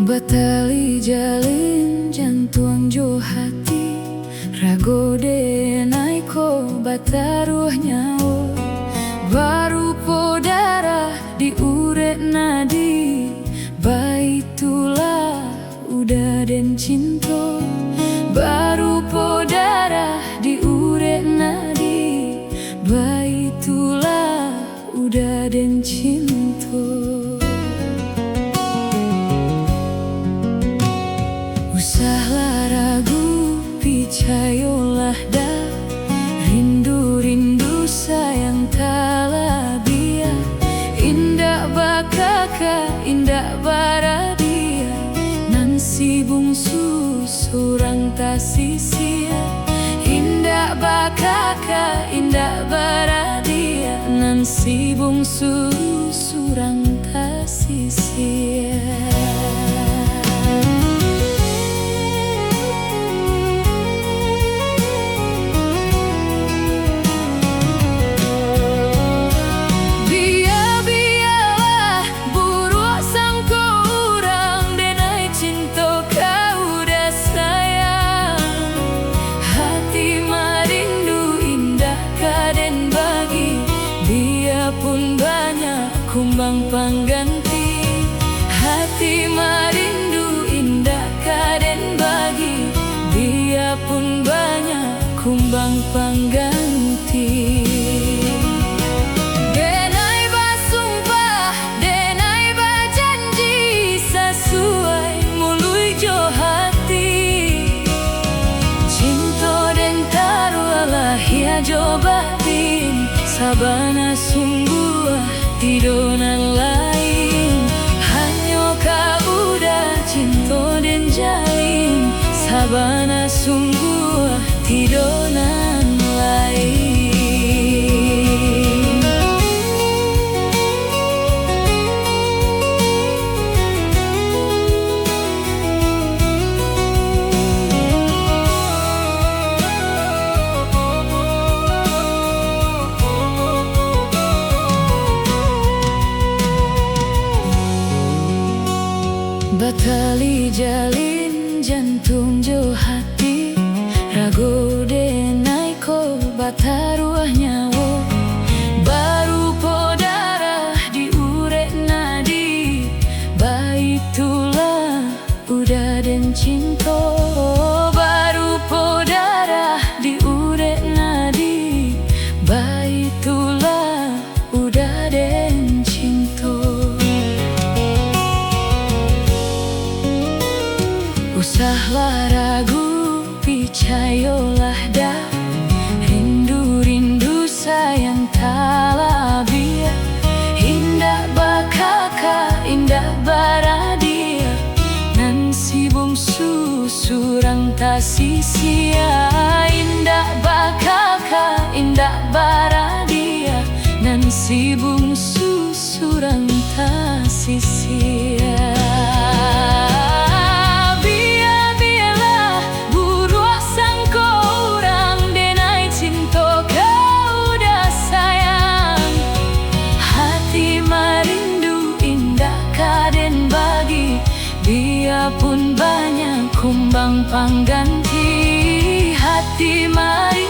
Batali jalin jantuang jo hati, rago denai ko bataruh nyawa, baru podara di urek nadi, baitulah udah den cinta, baru podara di urek nadi, baitulah udah den cinta. Usahlah ragu, picayolah dah, rindu-rindu sayang talabia, indah bakaka, indah baradia, nan si bungsu surang tasisia, indah bakaka, indah baradia, nan si bungsu surang tasisia. Pun banyak kumbang pangganti, hati marindu indah kaden bagi, dia pun banyak kumbang pangganti. Denai basumpah, denai bajanji, sesuai mului jo hati, cinta den taruhlah ya jo batin, sabana sungguh tidonan lain, hanya kau udah cinta dan jalin, sabana sungguh tidonan lain. Batali jalin jantung jo hati, rago denai ko bataruh nyawa, baru podara di urek nadi, baitulah udah den cinta, baru podara di urek nadi, baitulah udah den cinta. Usahlah ragu, picayolah dah, rindu-rindu sayang talabia, indah bakaka, indah baradia, nan si bungsu surang tasisia, indah bakaka, indah baradia, nan si bungsu surang tasisia. Dia pun banyak kumbang pangganti, hati mari